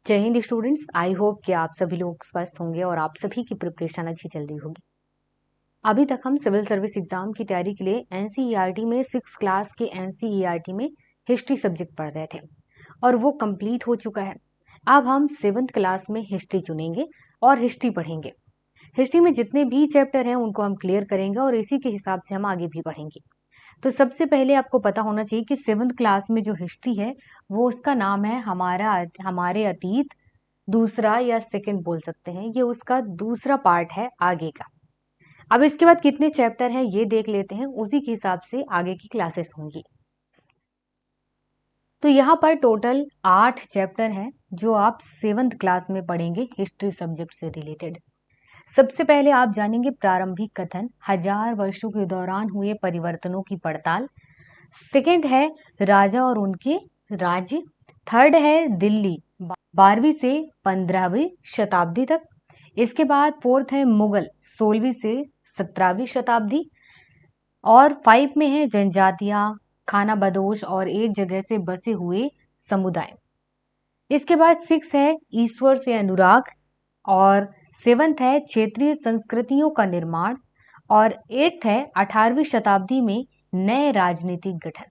जय Hind students. I hope कि आप सभी लोग स्वस्थ होंगे और आप सभी की प्रिपरेशन अच्छी चल रही होगी। अभी तक हम सिविल सर्विस एग्जाम की तैयारी के लिए एनसीईआरटी में 6 क्लास के एनसीईआरटी में हिस्ट्री सब्जेक्ट पढ़ रहे थे और वो कंप्लीट हो चुका है। अब हम 7th क्लास में हिस्ट्री चुनेंगे और हिस्ट्री पढ़ेंगे। हिस्ट्री में जितने भी चैप्टर हैं उनको हम क्लियर करेंगे और इसी के हिसाब से हम आगे भी पढ़ेंगे। तो सबसे पहले आपको पता होना चाहिए कि 7th क्लास में जो हिस्ट्री है वो उसका नाम है हमारे अतीत, दूसरा या सेकंड बोल सकते हैं। ये उसका दूसरा पार्ट है आगे का। अब इसके बाद कितने चैप्टर हैं ये देख लेते हैं, उसी के हिसाब से आगे की क्लासेस होंगी। तो यहाँ पर टोटल 8 चैप्टर हैं जो आप 7th क्लास में पढ़ेंगे हिस्ट्री सब्जेक्ट से रिलेटेड। सबसे पहले आप जानेंगे प्रारंभिक कथन, 1000 वर्षों के दौरान हुए परिवर्तनों की पड़ताल। सेकंड है राजा और उनके राज्य। थर्ड है दिल्ली 12वीं से 15वीं शताब्दी तक। इसके बाद फोर्थ है मुगल 16वीं से 17वीं शताब्दी। और 5 में है जनजातियां, खाना बदोश और एक जगह से बसे हुए समुदाय। इसके बाद 6 है ईश्वर से अनुराग और 7th है क्षेत्रीय संस्कृतियों का निर्माण और 8th है 18वीं शताब्दी में नए राजनीतिक गठन।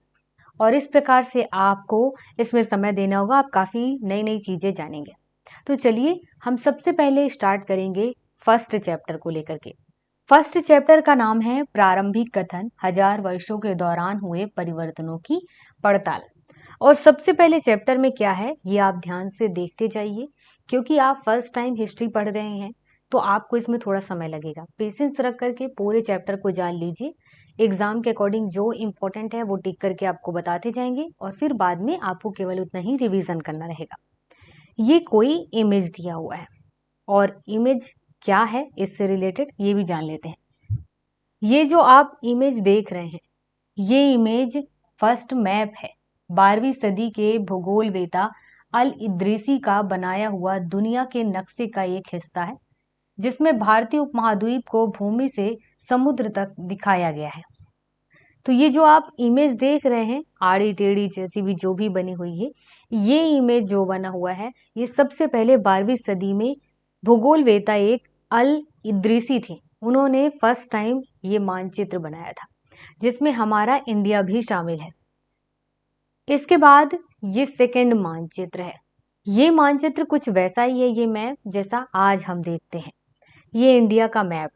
और इस प्रकार से आपको इसमें समय देना होगा, आप काफी नई नई चीजें जानेंगे। तो चलिए हम सबसे पहले स्टार्ट करेंगे फर्स्ट चैप्टर को लेकर के। फर्स्ट चैप्टर का नाम है प्रारंभिक कथन, 1000 वर्षों के दौरान हुए परिवर्तनों की पड़ताल। और सबसे पहले चैप्टर में क्या है ये आप ध्यान से देखते जाइए, क्योंकि आप फर्स्ट टाइम हिस्ट्री पढ़ रहे हैं तो आपको इसमें थोड़ा समय लगेगा। पेशेंस रख करके पूरे चैप्टर को जान लीजिए। एग्जाम के अकॉर्डिंग जो इम्पोर्टेंट है वो टिक करके आपको बताते जाएंगे और फिर बाद में आपको केवल उतना ही रिवीजन करना रहेगा। ये कोई इमेज दिया हुआ है और इमेज क्या है इससे रिलेटेड ये भी जान लेते हैं। ये जो आप इमेज देख रहे हैं ये इमेज फर्स्ट मैप है। 12वीं सदी के भूगोलवेता अल इद्रीसी का बनाया हुआ दुनिया के नक्शे का एक हिस्सा है, जिसमें भारतीय उपमहाद्वीप को भूमि से समुद्र तक दिखाया गया है। तो ये जो आप इमेज देख रहे हैं आड़ी टेढ़ी जैसी भी जो भी बनी हुई है, ये इमेज जो बना हुआ है ये सबसे पहले 12वीं सदी में भूगोलवेता एक अल इद्रीसी थे, उन्होंने फर्स्ट टाइम ये मानचित्र बनाया था जिसमें हमारा इंडिया भी शामिल है। इसके बाद ये सेकंड मानचित्र है। ये मानचित्र कुछ वैसा ही है, ये मैप जैसा आज हम देखते हैं। ये इंडिया का मैप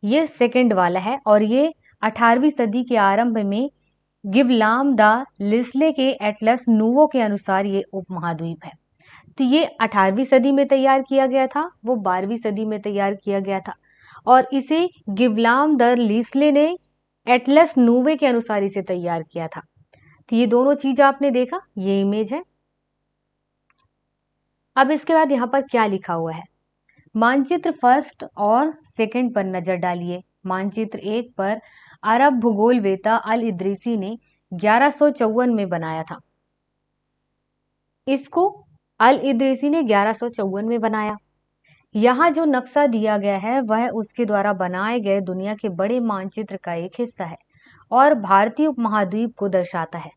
ये सेकंड वाला है और ये 18वीं सदी के आरंभ में गिवलाम द लिस्ले के एटलस नूवो के अनुसार ये उपमहाद्वीप है। तो ये 18वीं सदी में तैयार किया गया था, वो 12वीं सदी में तैयार किया गया था और इसे गिवलाम द लिस्ले ने एटलस नूवे के अनुसार इसे तैयार किया था। तो ये दोनों चीज आपने देखा, ये इमेज है। अब इसके बाद यहाँ पर क्या लिखा हुआ है, मानचित्र फर्स्ट और सेकंड पर नजर डालिए। मानचित्र 1 पर अरब भूगोलवेता अल इद्रीसी ने 1154 में बनाया था। इसको अल इद्रीसी ने 1154 में बनाया। यहाँ जो नक्शा दिया गया है वह उसके द्वारा बनाए गए दुनिया के बड़े मानचित्र का एक हिस्सा है और भारतीय उपमहाद्वीप को दर्शाता है।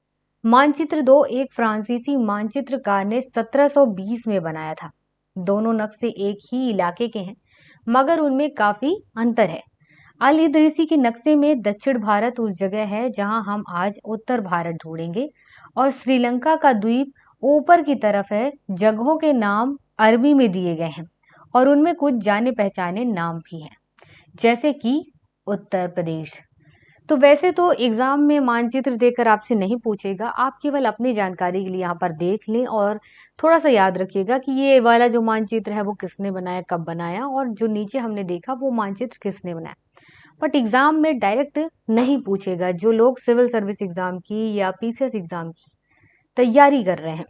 मानचित्र 2 एक फ्रांसीसी मानचित्रकार ने 1720 में बनाया था। दोनों नक्शे एक ही इलाके के हैं मगर उनमें काफी अंतर है। अल इद्रीसी के नक्शे में दक्षिण भारत उस जगह है जहां हम आज उत्तर भारत ढूंढेंगे और श्रीलंका का द्वीप ऊपर की तरफ है। जगहों के नाम अरबी में दिए गए हैं और उनमें कुछ जाने पहचाने नाम भी हैं, जैसे कि उत्तर प्रदेश। तो वैसे तो एग्जाम में मानचित्र देकर आपसे नहीं पूछेगा, आप केवल अपनी जानकारी के लिए यहाँ पर देख लें और थोड़ा सा याद रखिएगा कि ये वाला जो मानचित्र है वो किसने बनाया, कब बनाया, और जो नीचे हमने देखा वो मानचित्र किसने बनाया। बट एग्जाम में डायरेक्ट नहीं पूछेगा जो लोग सिविल सर्विस एग्जाम की या पीसीएस एग्जाम की तैयारी कर रहे हैं।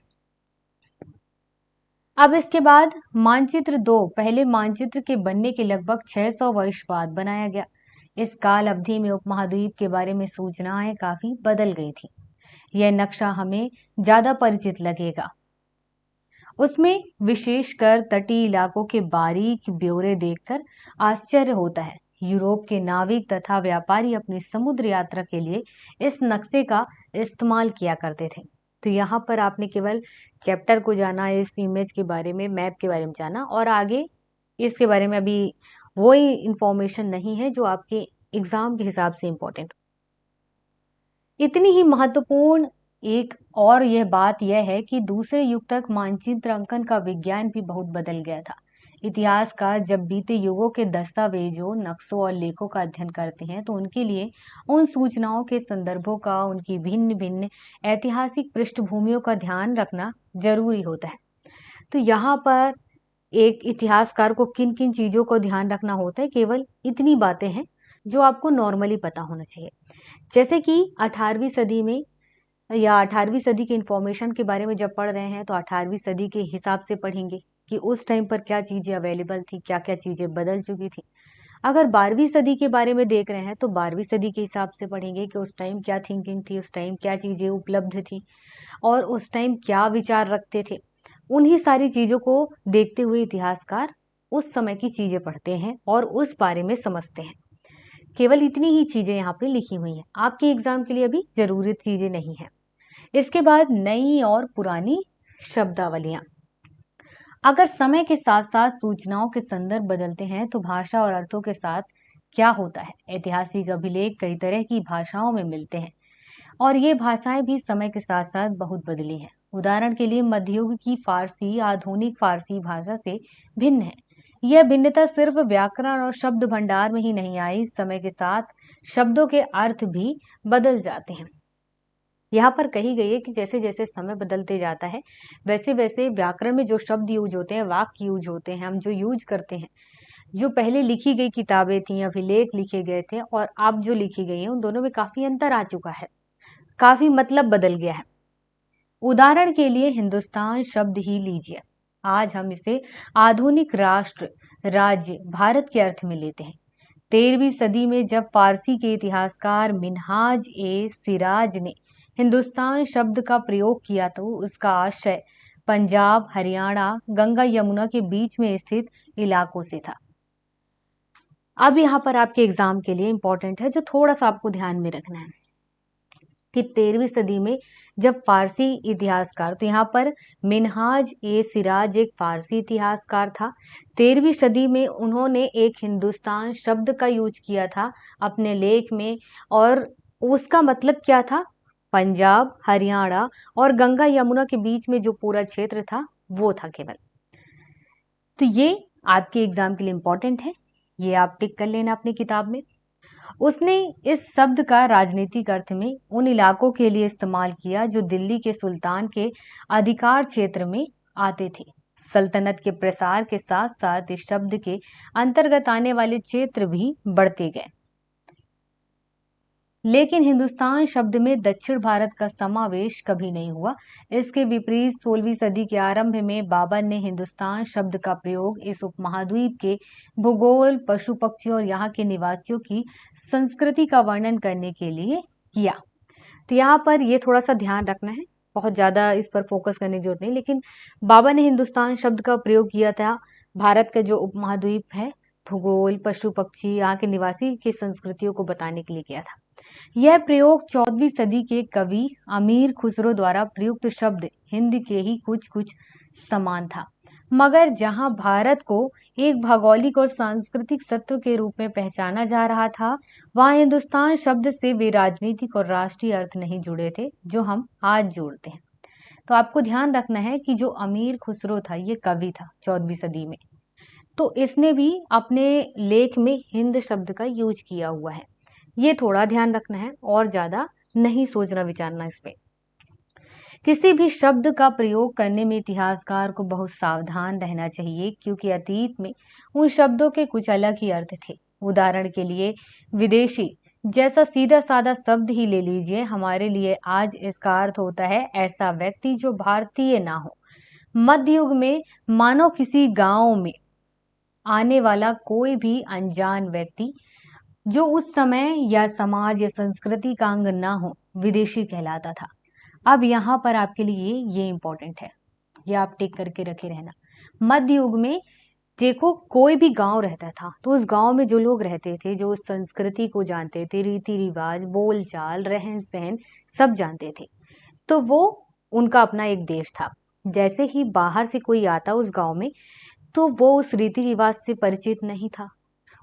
अब इसके बाद मानचित्र 2 पहले मानचित्र के बनने के लगभग 600 वर्ष बाद बनाया गया। इस काल अवधि में उपमहाद्वीप के बारे में सूचनाएं काफी बदल गई थी। यह नक्शा हमें ज्यादा परिचित लगेगा। उसमें विशेषकर तटीय इलाकों के बारीक ब्यौरे देखकर आश्चर्य होता है। यूरोप के नाविक तथा व्यापारी अपनी समुद्र यात्रा के लिए इस नक्शे का इस्तेमाल किया करते थे। तो यहाँ पर आपने केवल चैप्टर को जाना, इस इमेज के बारे में, मैप के बारे में जाना, और आगे इसके बारे में अभी वही इंफॉर्मेशन नहीं है जो आपके एग्जाम के हिसाब से इम्पोर्टेंट। इतनी ही महत्वपूर्ण एक और यह बात यह है कि दूसरे युग तक मानचित्र अंकन का विज्ञान भी बहुत बदल गया था। इतिहासकार जब बीते युगों के दस्तावेजों, नक्शों और लेखों का अध्ययन करते हैं तो उनके लिए उन सूचनाओं के संदर्भों का, उनकी भिन्न भिन्न ऐतिहासिक पृष्ठभूमियों का ध्यान रखना जरूरी होता है। तो यहाँ पर एक इतिहासकार को किन किन चीजों को ध्यान रखना होता है, केवल इतनी बातें हैं जो आपको नॉर्मली पता होना चाहिए। जैसे कि 18वीं सदी में या 18वीं सदी के इंफॉर्मेशन के बारे में जब पढ़ रहे हैं तो 18वीं सदी के हिसाब से पढ़ेंगे कि उस टाइम पर क्या चीजें अवेलेबल थी, क्या क्या चीजें बदल चुकी थी। अगर 12वीं सदी के बारे में देख रहे हैं तो 12वीं सदी के हिसाब से पढ़ेंगे कि उस टाइम क्या थिंकिंग थी, उस टाइम क्या चीजें उपलब्ध थी और उस टाइम क्या विचार रखते थे। उन्हीं सारी चीजों को देखते हुए इतिहासकार उस समय की चीजें पढ़ते हैं और उस बारे में समझते हैं। केवल इतनी ही चीजें यहाँ पे लिखी हुई हैं, आपके एग्जाम के लिए अभी जरूरी चीजें नहीं है। इसके बाद नई और पुरानी शब्दावलियां। अगर समय के साथ साथ सूचनाओं के संदर्भ बदलते हैं तो भाषा और अर्थों के साथ क्या होता है। ऐतिहासिक अभिलेख कई तरह की भाषाओं में मिलते हैं और ये भाषाएं भी समय के साथ साथ बहुत बदली हैं। उदाहरण के लिए मध्ययुग की फारसी आधुनिक फारसी भाषा से भिन्न है। यह भिन्नता सिर्फ व्याकरण और शब्द भंडार में ही नहीं आई, समय के साथ शब्दों के अर्थ भी बदल जाते हैं। यहाँ पर कही गई है कि जैसे जैसे समय बदलते जाता है वैसे वैसे व्याकरण में जो शब्द यूज होते हैं, वाक्य यूज होते हैं, हम जो यूज करते हैं, जो पहले लिखी गई किताबें थी, अभिलेख लिखे गए थे और अब जो लिखी गई हैं, उन दोनों में काफी अंतर आ चुका है, काफी मतलब बदल गया है। उदाहरण के लिए हिंदुस्तान शब्द ही लीजिए, आज हम इसे आधुनिक राष्ट्र, राज्य, भारत के अर्थ में लेते हैं। 13वीं सदी में जब फारसी के इतिहासकार मिन्हाज ए सिराज ने हिंदुस्तान शब्द का प्रयोग किया तो उसका आशय पंजाब, हरियाणा, गंगा यमुना के बीच में स्थित इलाकों से था। अब यहाँ पर आपके एग्जाम के लिए इंपॉर्टेंट है जो थोड़ा सा आपको ध्यान में रखना है कि 13वीं सदी में जब फारसी इतिहासकार, तो यहाँ पर मिन्हाज ए सिराज एक फारसी इतिहासकार था। 13वीं सदी में उन्होंने एक हिंदुस्तान शब्द का यूज किया था अपने लेख में और उसका मतलब क्या था, पंजाब, हरियाणा और गंगा यमुना के बीच में जो पूरा क्षेत्र था वो था केवल। तो ये आपके एग्जाम के लिए इंपॉर्टेंट है, ये आप टिक कर लेना अपनी किताब में। उसने इस शब्द का राजनीतिक अर्थ में उन इलाकों के लिए इस्तेमाल किया जो दिल्ली के सुल्तान के अधिकार क्षेत्र में आते थे। सल्तनत के प्रसार के साथ साथ इस शब्द के अंतर्गत आने वाले क्षेत्र भी बढ़ते गए, लेकिन हिंदुस्तान शब्द में दक्षिण भारत का समावेश कभी नहीं हुआ। इसके विपरीत 16वीं सदी के आरंभ में बाबर ने हिंदुस्तान शब्द का प्रयोग इस उपमहाद्वीप के भूगोल, पशु पक्षियों और यहाँ के निवासियों की संस्कृति का वर्णन करने के लिए किया। तो यहाँ पर ये थोड़ा सा ध्यान रखना है, बहुत ज्यादा इस पर फोकस करने की जरूरत नहीं, लेकिन बाबर ने हिंदुस्तान शब्द का प्रयोग किया था भारत का जो उपमहाद्वीप है, भूगोल, पशु पक्षी, यहाँ के निवासी की संस्कृतियों को बताने के लिए किया था। यह प्रयोग 14वीं सदी के कवि अमीर खुसरो द्वारा प्रयुक्त शब्द हिंद के ही कुछ कुछ समान था, मगर जहां भारत को एक भौगोलिक और सांस्कृतिक सत्व के रूप में पहचाना जा रहा था, वहां हिंदुस्तान शब्द से वे राजनीतिक और राष्ट्रीय अर्थ नहीं जुड़े थे जो हम आज जोड़ते हैं। तो आपको ध्यान रखना है कि जो अमीर खुसरो था ये कवि था 14वीं सदी में, तो इसने भी अपने लेख में हिंद शब्द का यूज किया हुआ है, ये थोड़ा ध्यान रखना है और ज्यादा नहीं सोचना विचारना इस पे। किसी भी शब्द का प्रयोग करने में इतिहासकार को बहुत सावधान रहना चाहिए क्योंकि अतीत में उन शब्दों के कुछ अलग ही अर्थ थे। उदाहरण के लिए विदेशी जैसा सीधा साधा शब्द ही ले लीजिए, हमारे लिए आज इसका अर्थ होता है ऐसा व्यक्ति जो भारतीय ना हो। मध्य युग में मानो किसी गांव में आने वाला कोई भी अनजान व्यक्ति जो उस समय या समाज या संस्कृति का अंग ना हो, विदेशी कहलाता था। अब यहाँ पर आपके लिए ये इंपॉर्टेंट है, ये आप टिक करके रखे रहना। मध्य युग में देखो कोई भी गांव रहता था तो उस गांव में जो लोग रहते थे, जो उस संस्कृति को जानते थे, रीति रिवाज, बोलचाल, रहन सहन सब जानते थे, तो वो उनका अपना एक देश था। जैसे ही बाहर से कोई आता उस गांव में, तो वो उस रीति रिवाज से परिचित नहीं था,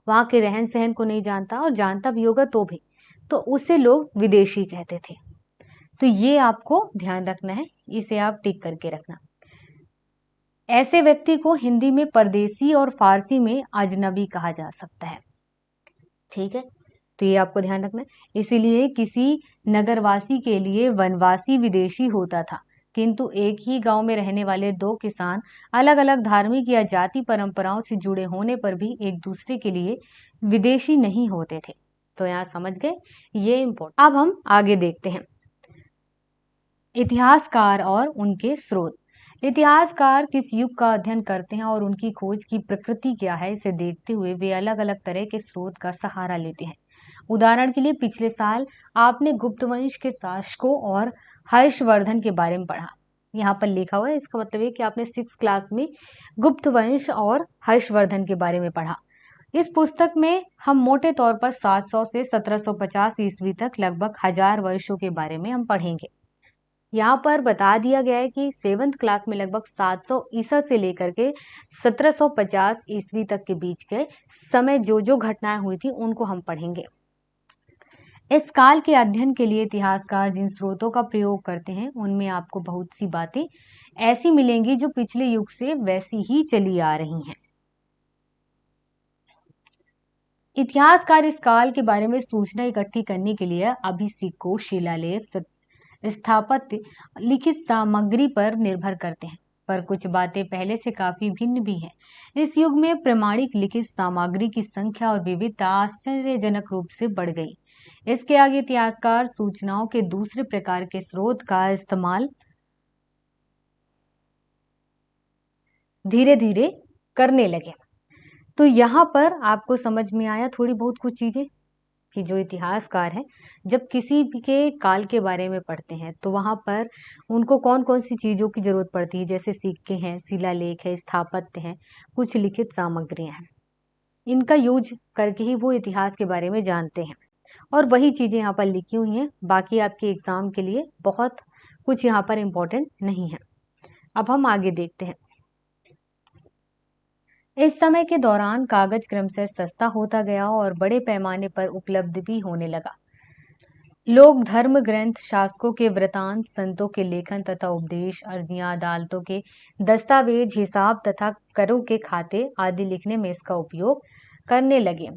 वहां के रहन सहन को नहीं जानता, और जानता भी होगा तो भी, तो उसे लोग विदेशी कहते थे। तो ये आपको ध्यान रखना है, इसे आप टिक करके रखना। ऐसे व्यक्ति को हिंदी में परदेसी और फारसी में अजनबी कहा जा सकता है। ठीक है, तो ये आपको ध्यान रखना है। इसीलिए किसी नगरवासी के लिए वनवासी विदेशी होता था, किंतु एक ही गांव में रहने वाले दो किसान अलग अलग धार्मिक या जाति परंपराओं से जुड़े होने पर भी एक दूसरे के लिए विदेशी नहीं होते थे। तो यहाँ समझ गए, ये इम्पोर्टेंट। अब हम आगे देखते हैं इतिहासकार और उनके स्रोत। इतिहासकार किस युग का अध्ययन करते हैं और उनकी खोज की प्रकृति क्या है, इसे देखते हुए वे अलग अलग तरह के स्रोत का सहारा लेते हैं। उदाहरण के लिए पिछले साल आपने गुप्त वंश के शासकों और हर्षवर्धन के बारे में पढ़ा। यहाँ पर लिखा हुआ है, इसका मतलब है कि आपने 6th क्लास में गुप्त वंश और हर्षवर्धन के बारे में पढ़ा। इस पुस्तक में हम मोटे तौर पर 700 से 1750 ईस्वी तक लगभग 1000 वर्षों के बारे में हम पढ़ेंगे। यहाँ पर बता दिया गया है कि 7th क्लास में लगभग 700 ईसा से लेकर के 1750 ईस्वी तक के बीच के समय जो जो घटनाएं हुई थी उनको हम पढ़ेंगे। इस काल के अध्ययन के लिए इतिहासकार जिन स्रोतों का प्रयोग करते हैं उनमें आपको बहुत सी बातें ऐसी मिलेंगी जो पिछले युग से वैसी ही चली आ रही हैं। इतिहासकार इस काल के बारे में सूचना इकट्ठी करने के लिए अभी सिक्कों, शिलालेख, स्थापत्य, लिखित सामग्री पर निर्भर करते हैं, पर कुछ बातें पहले से काफी भिन्न भी हैं। इस युग में प्रमाणिक लिखित सामग्री की संख्या और विविधता आश्चर्यजनक रूप से बढ़ गई। इसके आगे इतिहासकार सूचनाओं के दूसरे प्रकार के स्रोत का इस्तेमाल धीरे धीरे करने लगे। तो यहाँ पर आपको समझ में आया थोड़ी बहुत कुछ चीजें कि जो इतिहासकार हैं जब किसी भी के काल के बारे में पढ़ते हैं तो वहां पर उनको कौन कौन सी चीजों की जरूरत पड़ती है, जैसे सिक्के हैं, शिलालेख है, स्थापत्य हैं, कुछ लिखित सामग्रियां हैं। इनका यूज करके ही वो इतिहास के बारे में जानते हैं, और वही चीजें यहाँ पर लिखी हुई हैं। बाकी आपके एग्जाम के लिए बहुत कुछ यहाँ पर इम्पोर्टेंट नहीं है। अब हम आगे देखते हैं। इस समय के दौरान कागज क्रमशः सस्ता होता गया और बड़े पैमाने पर उपलब्ध भी होने लगा। लोग धर्म ग्रंथ, शासकों के वृतांत, संतों के लेखन तथा उपदेश, अर्जियां, अदालतों के दस्तावेज, हिसाब तथा करों के खाते आदि लिखने में इसका उपयोग करने लगे।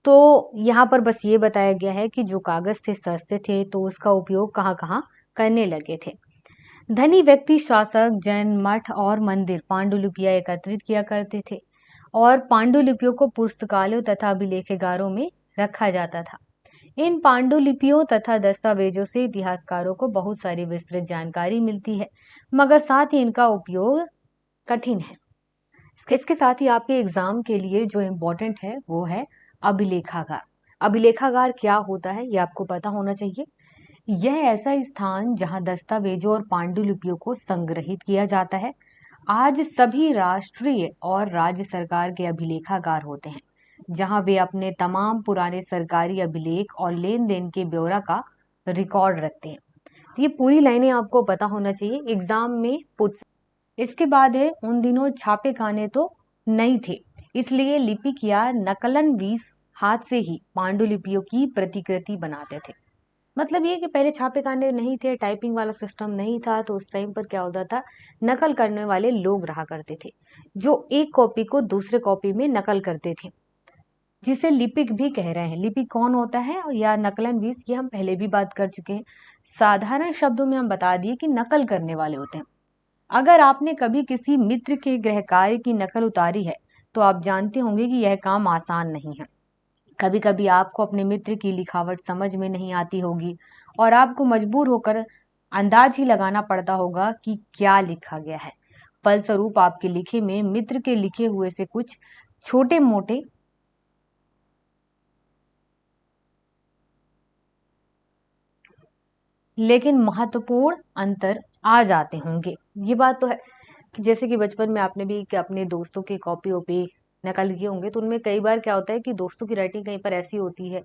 तो यहाँ पर बस ये बताया गया है कि जो कागज थे सस्ते थे, तो उसका उपयोग कहाँ कहाँ करने लगे थे। धनी व्यक्ति, शासक, जन, मठ और मंदिर पांडुलिपियां एकत्रित किया करते थे और पांडुलिपियों को पुस्तकालयों तथा अभिलेखागारों में रखा जाता था। इन पांडुलिपियों तथा दस्तावेजों से इतिहासकारों को बहुत सारी विस्तृत जानकारी मिलती है, मगर साथ ही इनका उपयोग कठिन है। इसके साथ ही आपके एग्जाम के लिए जो इम्पोर्टेंट है वो है अभिलेखागार। अभिलेखागार क्या होता है ये आपको पता होना चाहिए। यह ऐसा स्थान जहां दस्तावेजों और पांडुलिपियों को संग्रहित किया जाता है। आज सभी राष्ट्रीय और राज्य सरकार के अभिलेखागार होते हैं, जहां वे अपने तमाम पुराने सरकारी अभिलेख और लेन देन के ब्यौरा का रिकॉर्ड रखते हैं। तो ये पूरी लाइनें आपको पता होना चाहिए, एग्जाम में पूछ। इसके बाद है, उन दिनों छापे खाने तो नहीं थे, इसलिए लिपिक या नकलन वीस हाथ से ही पांडुलिपियों की प्रतिकृति बनाते थे। मतलब ये कि पहले छापे खाने नहीं थे, टाइपिंग वाला सिस्टम नहीं था, तो उस टाइम पर क्या होता था, नकल करने वाले लोग रहा करते थे जो एक कॉपी को दूसरे कॉपी में नकल करते थे, जिसे लिपिक भी कह रहे हैं। लिपिक कौन होता है या नकलन वीस, ये हम पहले भी बात कर चुके हैं। साधारण शब्दों में हम बता दिए कि नकल करने वाले होते हैं। अगर आपने कभी किसी मित्र के गृह कार्य की नकल उतारी है तो आप जानते होंगे कि यह काम आसान नहीं है। कभी कभी आपको अपने मित्र की लिखावट समझ में नहीं आती होगी और आपको मजबूर होकर अंदाज ही लगाना पड़ता होगा कि क्या लिखा गया है। फलस्वरूप आपके लिखे में मित्र के लिखे हुए से कुछ छोटे मोटे लेकिन महत्वपूर्ण अंतर आ जाते होंगे। ये बात तो है कि जैसे कि बचपन में आपने भी कि अपने दोस्तों की कॉपी वॉपी नकल किए होंगे, तो उनमें कई बार क्या होता है कि दोस्तों की राइटिंग कहीं पर ऐसी होती है,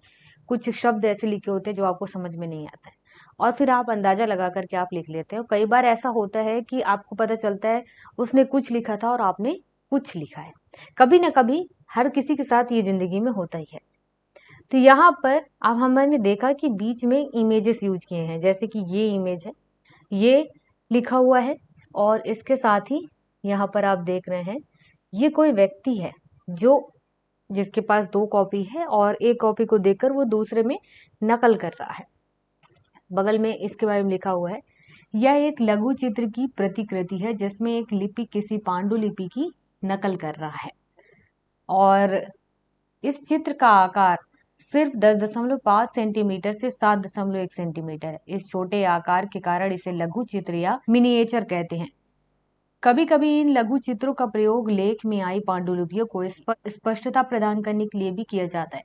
कुछ शब्द ऐसे लिखे होते हैं जो आपको समझ में नहीं आता है, और फिर आप अंदाजा लगा करके आप लिख लेते हो। कई बार ऐसा होता है कि आपको पता चलता है उसने कुछ लिखा था और आपने कुछ लिखा है। कभी ना कभी हर किसी के साथ ये जिंदगी में होता ही है। तो यहाँ पर अब हमने देखा कि बीच में इमेजेस यूज किए हैं, जैसे कि ये इमेज है, ये लिखा हुआ है, और इसके साथ ही यहाँ पर आप देख रहे हैं ये कोई व्यक्ति है जो जिसके पास 2 कॉपी है और एक कॉपी को देखकर वो दूसरे में नकल कर रहा है। बगल में इसके बारे में लिखा हुआ है, यह एक लघु चित्र की प्रतिकृति है जिसमें एक लिपि किसी पांडुलिपि की नकल कर रहा है, और इस चित्र का आकार सिर्फ 10.5 सेंटीमीटर से 7.1 सेंटीमीटर है। इस छोटे आकार के कारण इसे लघु चित्र या मिनिएचर कहते हैं। कभी कभी इन लघु चित्रों का प्रयोग लेख में आई पांडुलिपियों को स्पष्टता प्रदान करने के लिए भी किया जाता है।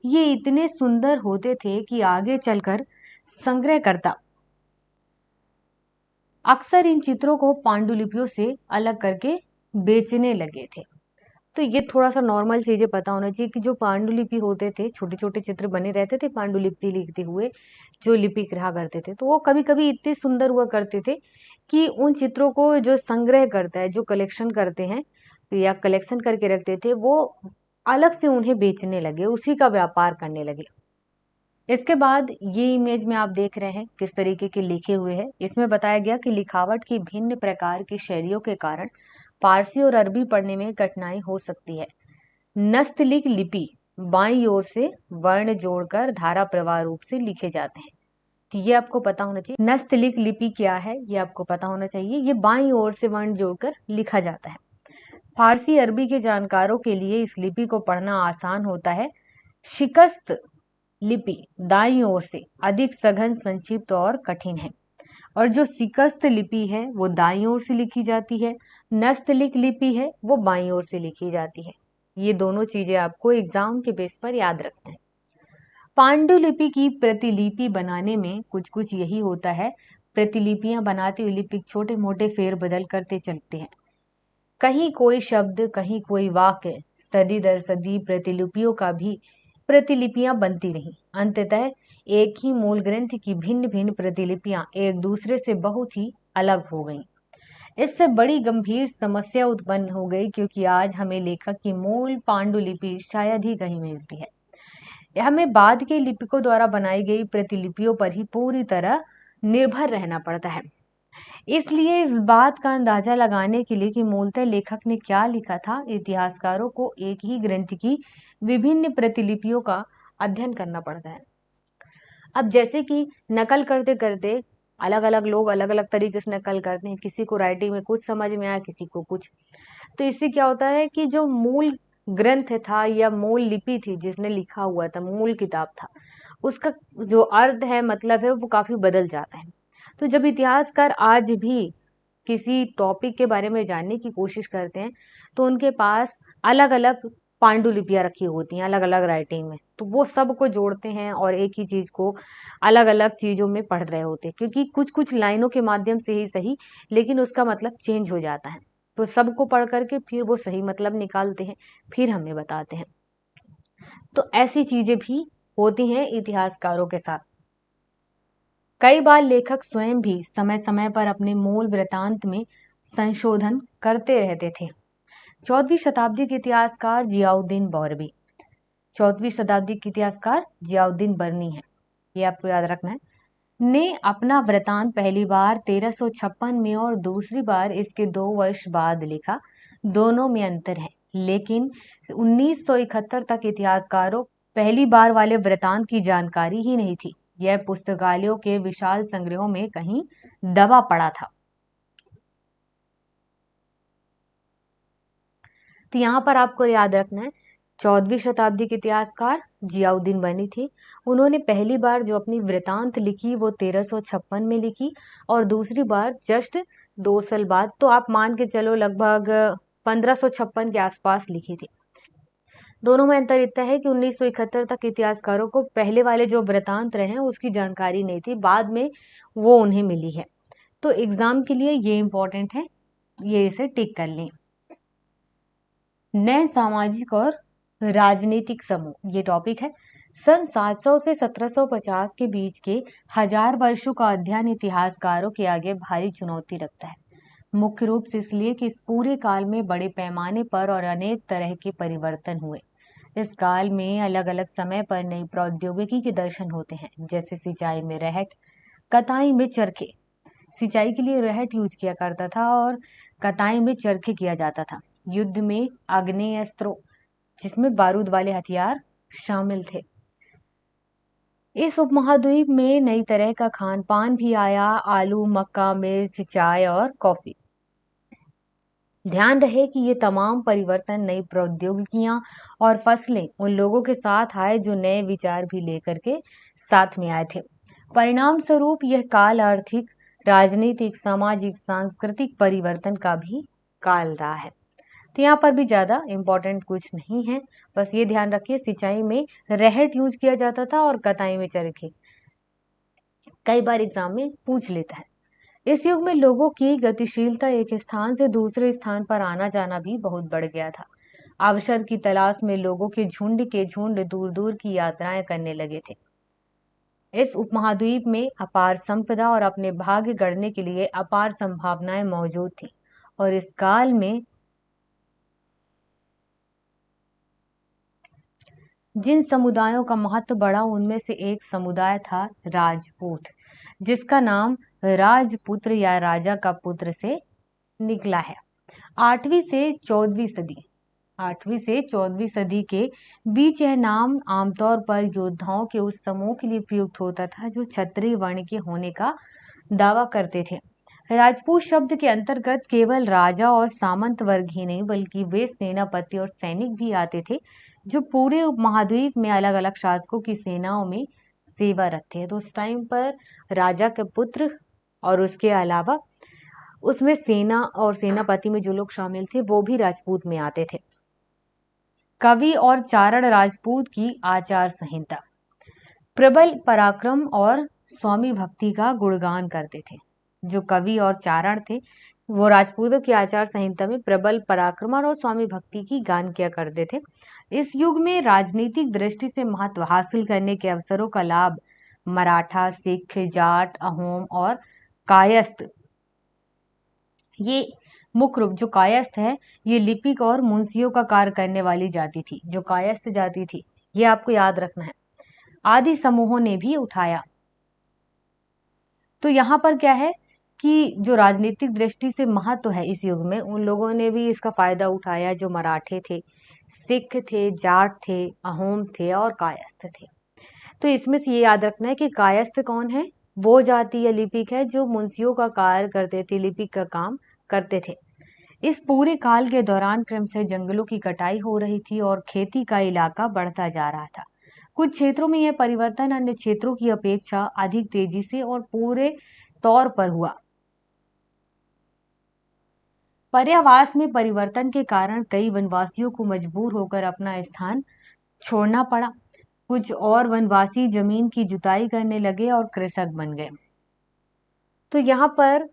ये इतने सुंदर होते थे कि आगे चलकर संग्रहकर्ता अक्सर इन चित्रों को पांडुलिपियों से अलग करके बेचने लगे थे। तो ये थोड़ा सा नॉर्मल चीजें पता होना चाहिए कि जो पांडुलिपि होते थे, छोटे छोटे चित्र बने रहते थे पांडुलिपि लिखते हुए जो लिपिक रहा करते थे, तो वो कभी कभी इतने सुंदर हुआ करते थे कि उन चित्रों को जो संग्रह करता है, जो कलेक्शन करते हैं या कलेक्शन करके रखते थे, वो अलग से उन्हें बेचने लगे, उसी का व्यापार करने लगे। इसके बाद ये इमेज में आप देख रहे हैं किस तरीके के लिखे हुए हैं। इसमें बताया गया कि लिखावट की भिन्न प्रकार की शैलियों के कारण फारसी और अरबी पढ़ने में कठिनाई हो सकती है। नस्तलिक लिपि बाईं ओर से वर्ण जोड़कर धारा प्रवाह रूप से लिखे जाते हैं। तो ये आपको पता होना चाहिए, नस्तलिक लिपि क्या है ये आपको पता होना चाहिए। ये बाईं ओर से वर्ण जोड़कर लिखा जाता है। फारसी अरबी के जानकारों के लिए इस लिपि को पढ़ना आसान होता है। शिकस्त लिपि दाईं ओर से अधिक सघन, संक्षिप्त और कठिन है, और जो शिकस्त लिपि है वो दाईं ओर से लिखी जाती है। नस्तलिक लिपि है वो बाईं ओर से लिखी जाती है। ये दोनों चीजें आपको एग्जाम के बेस पर याद रखना है। पांडुलिपि की प्रतिलिपि बनाने में कुछ कुछ यही होता है। प्रतिलिपियां बनाते हुए लिपिक छोटे मोटे फेर बदल करते चलते हैं। कहीं कोई शब्द, कहीं कोई वाक्य, सदी दर सदी प्रतिलिपियां बनती रही। अंततः एक ही मूल ग्रंथ की भिन्न भिन्न प्रतिलिपियां एक दूसरे से बहुत ही अलग हो गईं। इससे बड़ी गंभीर समस्या उत्पन्न हो गई, क्योंकि आज हमें लेखक की मूल पांडुलिपि शायद ही कहीं मिलती है। हमें बाद के लिपिकों द्वारा बनाई गई प्रतिलिपियों पर ही पूरी तरह निर्भर रहना पड़ता है। इसलिए इस बात का अंदाजा लगाने के लिए कि मूलतः लेखक ने क्या लिखा था, इतिहासकारों को एक ही ग्रंथ की विभिन्न प्रतिलिपियों का अध्ययन करना पड़ता है। अब जैसे कि नकल करते करते अलग अलग लोग अलग अलग तरीके से नकल करते हैं, किसी को राइटिंग में कुछ समझ में आया, किसी को कुछ। तो इससे क्या होता है कि जो मूल ग्रंथ था या मूल लिपि थी जिसने लिखा हुआ था, मूल किताब था, उसका जो अर्थ है, मतलब है, वो काफी बदल जाता है। तो जब इतिहासकार आज भी किसी टॉपिक के बारे में जानने की कोशिश करते हैं तो उनके पास अलग अलग पांडुलिपियां रखी होती हैं, अलग अलग राइटिंग में, तो वो सब को जोड़ते हैं और एक ही चीज को अलग अलग चीजों में पढ़ रहे होते हैं, क्योंकि कुछ कुछ लाइनों के माध्यम से ही सही, लेकिन उसका मतलब चेंज हो जाता है। तो सबको पढ़ करके फिर वो सही मतलब निकालते हैं, फिर हमें बताते हैं। तो ऐसी चीजें भी होती हैं इतिहासकारों के साथ। कई बार लेखक स्वयं भी समय समय पर अपने मूल वृत्तांत में संशोधन करते रहते थे। 14वीं शताब्दी के इतिहासकार जियाउद्दीन बर्नी, 14वीं शताब्दी के इतिहासकार जियाउद्दीन बर्नी है, ये आपको याद रखना है, ने अपना वृत्तांत पहली बार 1356 में और दूसरी बार इसके 2 वर्ष बाद लिखा। दोनों में अंतर है, लेकिन 1971 तक इतिहासकारों पहली बार वाले वृत्तांत की जानकारी ही नहीं थी। यह पुस्तकालयों के विशाल संग्रहों में कहीं दबा पड़ा था। तो यहाँ पर आपको याद रखना है, 14वीं शताब्दी के इतिहासकार जियाउद्दीन बर्नी थे। उन्होंने पहली बार जो अपनी वृत्तांत लिखी वो 1356 में लिखी, और दूसरी बार जस्ट 2 साल बाद, तो आप मान के चलो लगभग 1556 के आसपास लिखी थी। दोनों में अंतर इतना है कि 1971 तक इतिहासकारों को पहले वाले जो वृत्तांत रहे हैं उसकी जानकारी नहीं थी, बाद में वो उन्हें मिली है। तो एग्जाम के लिए ये इंपॉर्टेंट है, ये इसे टिक कर लें। नए सामाजिक और राजनीतिक समूह, ये टॉपिक है। सन 700 से 1750 के बीच के 1000 वर्षों का अध्ययन इतिहासकारों के आगे भारी चुनौती रखता है। मुख्य रूप से इसलिए कि इस पूरे काल में बड़े पैमाने पर और अनेक तरह के परिवर्तन हुए। इस काल में अलग अलग समय पर नई प्रौद्योगिकी के दर्शन होते हैं, जैसे सिंचाई में रहट, कताई में चरखे। सिंचाई के लिए रहट यूज किया करता था और कताई में चरखे किया जाता था। युद्ध में आग्नेयास्त्रों, जिसमें बारूद वाले हथियार शामिल थे। इस उपमहाद्वीप में नई तरह का खान पान भी आया, आलू, मक्का, मिर्च, चाय और कॉफी। ध्यान रहे कि ये तमाम परिवर्तन, नई प्रौद्योगिकियां और फसलें उन लोगों के साथ आए जो नए विचार भी लेकर के साथ में आए थे। परिणाम स्वरूप यह काल आर्थिक, राजनीतिक, सामाजिक, सांस्कृतिक परिवर्तन का भी काल रहा है। तो यहाँ पर भी ज्यादा इम्पोर्टेंट कुछ नहीं है, बस ये ध्यान रखिए सिंचाई में रहट यूज किया जाता था और कताई में चरखे। कई बार एग्जाम में पूछ लेता है। इस युग में लोगों की गतिशीलता, एक स्थान से दूसरे स्थान पर आना जाना भी बहुत बढ़ गया था। अवसर की तलाश में लोगों के झुंड दूर दूर की यात्राएं करने लगे थे। इस उपमहाद्वीप में अपार संपदा और अपने भाग्य गढ़ने के लिए अपार संभावनाएं मौजूद थी। और इस काल में जिन समुदायों का महत्व बढ़ा, उनमें से एक समुदाय था राजपूत, जिसका नाम राजपुत्र या राजा का पुत्र से निकला है। 8वीं से 14वीं सदी के बीच यह नाम आमतौर पर योद्धाओं के उस समूह के लिए प्रयुक्त होता था जो क्षत्रिय वर्ण के होने का दावा करते थे। राजपूत शब्द के अंतर्गत केवल राजा और सामंत वर्ग ही नहीं, बल्कि वे सेनापति और सैनिक भी आते थे जो पूरे उपमहाद्वीप में अलग अलग शासकों की सेनाओं में सेवारत थे। तो उस टाइम पर राजा के पुत्र और उसके अलावा उसमें सेना और सेनापति में जो लोग शामिल थे वो भी राजपूत में आते थे। कवि और चारण राजपूत की आचार संहिता प्रबल पराक्रम और स्वामी भक्ति का गुणगान करते थे। जो कवि और चारण थे वो राजपूतों की आचार संहिता में प्रबल पराक्रम और स्वामी भक्ति की गान किया करते थे। इस युग में राजनीतिक दृष्टि से महत्व हासिल करने के अवसरों का लाभ मराठा, सिख, जाट, अहोम और कायस्थ, ये मुख्य रूप जो कायस्थ है ये लिपिक और मुंशियों का कार्य करने वाली जाति थी। जो कायस्थ जाति थी ये आपको याद रखना है, आदि समूहों ने भी उठाया। तो यहाँ पर क्या है कि जो राजनीतिक दृष्टि से महत्व है इस युग में, उन लोगों ने भी इसका फायदा उठाया जो मराठे थे, सिख थे, जाट थे, अहोम थे और कायस्थ थे। तो इसमें से ये याद रखना है कि कायस्थ कौन है, वो जाति या लिपिक है जो मुंशियों का कार्य करते थे, लिपिक का काम करते थे। इस पूरे काल के दौरान क्रम से जंगलों की कटाई हो रही थी और खेती का इलाका बढ़ता जा रहा था। कुछ क्षेत्रों में यह परिवर्तन अन्य क्षेत्रों की अपेक्षा अधिक तेजी से और पूरे तौर पर हुआ। पर्यावास में परिवर्तन के कारण कई वनवासियों को मजबूर होकर अपना स्थान छोड़ना पड़ा। कुछ और वनवासी जमीन की जुताई करने लगे और कृषक बन गए। तो यहाँ पर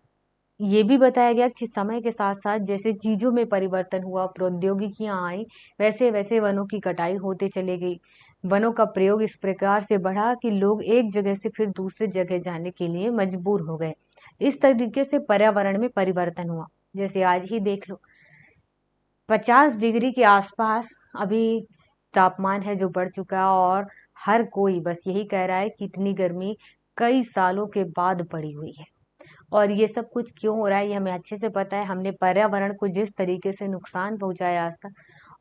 ये भी बताया गया कि समय के साथ साथ जैसे चीजों में परिवर्तन हुआ, प्रौद्योगिकियां आई, वैसे वैसे वनों की कटाई होते चली गई। वनों का प्रयोग इस प्रकार से बढ़ा कि लोग एक जगह से फिर दूसरी जगह जाने के लिए मजबूर हो गए। इस तरीके से पर्यावरण में परिवर्तन हुआ। जैसे आज ही देख लो 50 डिग्री के आसपास अभी तापमान है जो बढ़ चुका है और हर कोई बस यही कह रहा है कि इतनी गर्मी कई सालों के बाद पड़ी हुई है। और ये सब कुछ क्यों हो रहा है ये हमें अच्छे से पता है। हमने पर्यावरण को जिस तरीके से नुकसान पहुंचाया आज तक,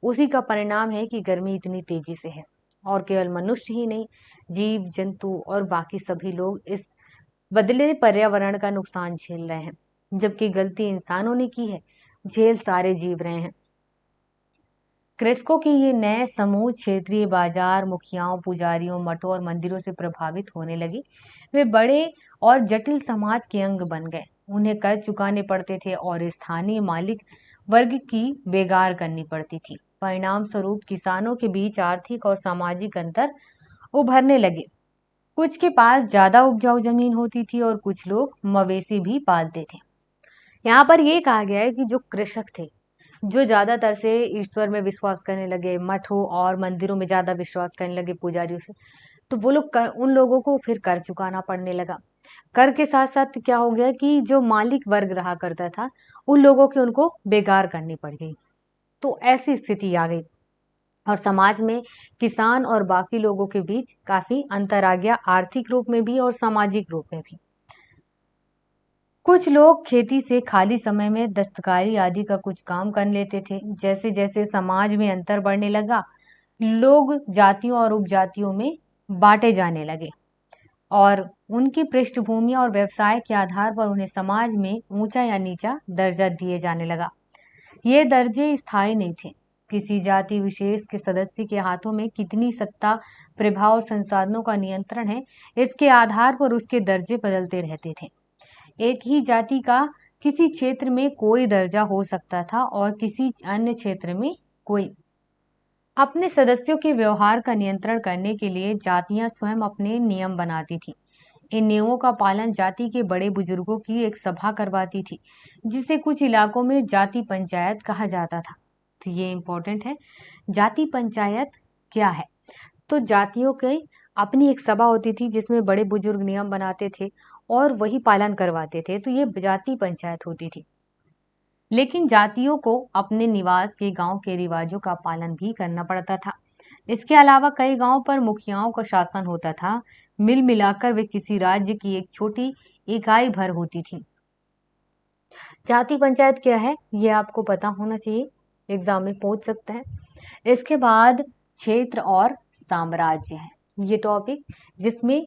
उसी का परिणाम है कि गर्मी इतनी तेजी से है। और केवल मनुष्य ही नहीं, जीव जंतु और बाकी सभी लोग इस बदले पर्यावरण का नुकसान झेल रहे हैं, जबकि गलती इंसानों ने की है, झेल सारे जीव रहे हैं। कृषकों के ये नए समूह क्षेत्रीय बाजार, मुखियाओं, पुजारियों, मठों और मंदिरों से प्रभावित होने लगे। वे बड़े और जटिल समाज के अंग बन गए। उन्हें कर चुकाने पड़ते थे और स्थानीय मालिक वर्ग की बेगार करनी पड़ती थी। परिणाम स्वरूप किसानों के बीच आर्थिक और सामाजिक अंतर उभरने लगे। कुछ के पास ज्यादा उपजाऊ जमीन होती थी और कुछ लोग मवेशी भी पालते थे। यहाँ पर यह कहा गया है कि जो कृषक थे जो ज्यादातर से ईश्वर में विश्वास करने लगे, मठों और मंदिरों में ज्यादा विश्वास करने लगे पुजारियों से, तो वो लोग उन लोगों को फिर कर चुकाना पड़ने लगा। कर के साथ साथ क्या हो गया कि जो मालिक वर्ग रहा करता था, उन लोगों की उनको बेगार करनी पड़ गई। तो ऐसी स्थिति आ गई और समाज में किसान और बाकी लोगों के बीच काफी अंतर आ गया, आर्थिक रूप में भी और सामाजिक रूप में भी। कुछ लोग खेती से खाली समय में दस्तकारी आदि का कुछ काम कर लेते थे। जैसे जैसे समाज में अंतर बढ़ने लगा, लोग जातियों और उपजातियों में बांटे जाने लगे और उनकी पृष्ठभूमि और व्यवसाय के आधार पर उन्हें समाज में ऊंचा या नीचा दर्जा दिए जाने लगा। ये दर्जे स्थायी नहीं थे। किसी जाति विशेष के सदस्य के हाथों में कितनी सत्ता, प्रभाव और संसाधनों का नियंत्रण है, इसके आधार पर उसके दर्जे बदलते रहते थे। एक ही जाति का किसी क्षेत्र में कोई दर्जा हो सकता था और किसी अन्य क्षेत्र में कोई। अपने सदस्यों के व्यवहार का नियंत्रण करने के लिए जातियां स्वयं अपने नियम बनाती थी। इन नियमों का पालन जाति के बड़े बुजुर्गों की एक सभा करवाती थी, जिसे कुछ इलाकों में जाति पंचायत कहा जाता था। तो ये इम्पोर्टेंट है। जाति पंचायत क्या है? तो जातियों की अपनी एक सभा होती थी जिसमें बड़े बुजुर्ग नियम बनाते थे और वही पालन करवाते थे। तो ये जाति पंचायत होती थी। लेकिन जातियों को अपने निवास के गांव के रिवाजों का पालन भी करना पड़ता था। इसके अलावा कई गांवों पर मुखियाओं का शासन होता था। मिल मिलाकर वे किसी राज्य की एक छोटी इकाई भर होती थी। जाति पंचायत क्या है, ये आपको पता होना चाहिए, एग्जाम में पूछ सकते हैं। इसके बाद क्षेत्र और साम्राज्य है ये टॉपिक, जिसमें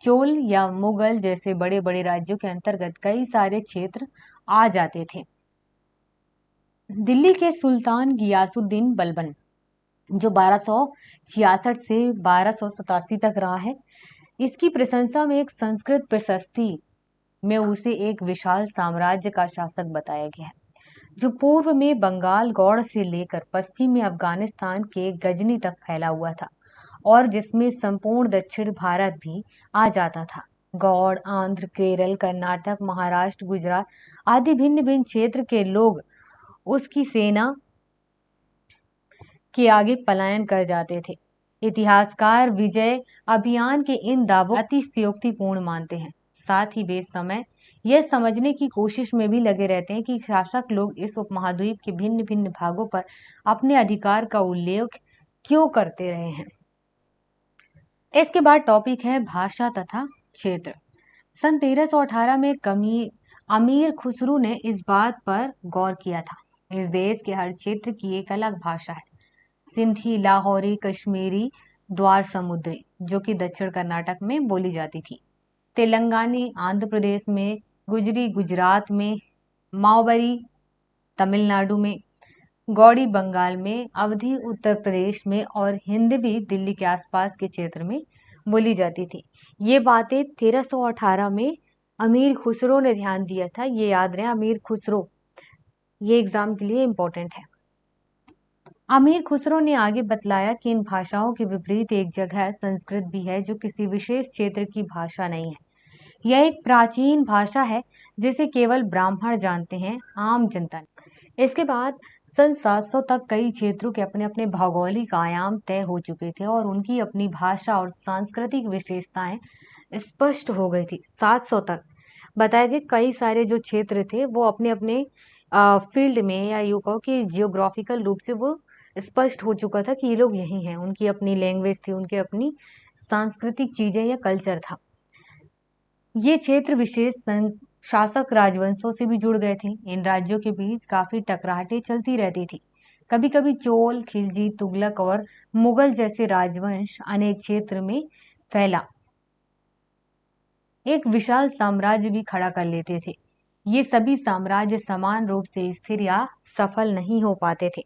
चोल या मुगल जैसे बड़े बड़े राज्यों के अंतर्गत कई सारे क्षेत्र आ जाते थे। दिल्ली के सुल्तान गियासुद्दीन बलबन, जो 1266 से 1287 तक रहा है, इसकी प्रशंसा में एक संस्कृत प्रशस्ति में उसे एक विशाल साम्राज्य का शासक बताया गया है, जो पूर्व में बंगाल गौड़ से लेकर पश्चिम में अफगानिस्तान के गजनी तक फैला हुआ था और जिसमें संपूर्ण दक्षिण भारत भी आ जाता था। गौड़, आंध्र, केरल, कर्नाटक, महाराष्ट्र, गुजरात आदि भिन्न भिन्न क्षेत्र के लोग उसकी सेना के आगे पलायन कर जाते थे। इतिहासकार विजय अभियान के इन दावों अतिशयोक्तिपूर्ण मानते हैं। साथ ही वे समय यह समझने की कोशिश में भी लगे रहते हैं कि शासक लोग इस उपमहाद्वीप के भिन्न भिन्न भागों पर अपने अधिकार का उल्लेख क्यों करते रहे हैं। इसके बाद टॉपिक है भाषा तथा क्षेत्र। सन 1318 में अमीर खुसरू ने इस बात पर गौर किया था, इस देश के हर क्षेत्र की एक अलग भाषा है। सिंधी, लाहौरी, कश्मीरी, द्वार समुद्री, जो कि दक्षिण कर्नाटक में बोली जाती थी, तेलंगानी आंध्र प्रदेश में, गुजरी गुजरात में, माओवरी तमिलनाडु में, गौड़ी बंगाल में, अवधी उत्तर प्रदेश में और हिंदवी दिल्ली के आसपास के क्षेत्र में बोली जाती थी। ये बातें 1318 में अमीर खुसरो ने ध्यान दिया था। ये याद रहे, अमीर खुसरो, ये एग्जाम के लिए इम्पोर्टेंट है। अमीर खुसरो ने आगे बतलाया कि इन भाषाओं के विपरीत एक जगह संस्कृत भी है, जो किसी विशेष क्षेत्र की भाषा नहीं है। यह एक प्राचीन भाषा है जिसे केवल ब्राह्मण जानते हैं, आम जनता नहीं। इसके बाद सन 700 तक कई क्षेत्रों के अपने अपने भौगोलिक आयाम तय हो चुके थे और उनकी अपनी भाषा और सांस्कृतिक विशेषताएं स्पष्ट हो गई थी। 700 तक बताया गया कई सारे जो क्षेत्र थे वो अपने अपने फील्ड में, या यूँ कहो कि जियोग्राफिकल रूप से वो स्पष्ट हो चुका था कि ये लोग यही हैं। उनकी अपनी लैंग्वेज थी, उनकी अपनी सांस्कृतिक चीजें या कल्चर था। ये क्षेत्र विशेष शासक राजवंशों से भी जुड़ गए थे। इन राज्यों के बीच काफी टकराहटें चलती रहती थी। कभी कभी चोल, खिलजी, तुगलक और मुगल जैसे राजवंश अनेक क्षेत्र में फैला एक विशाल साम्राज्य भी खड़ा कर लेते थे। ये सभी साम्राज्य समान रूप से स्थिर या सफल नहीं हो पाते थे।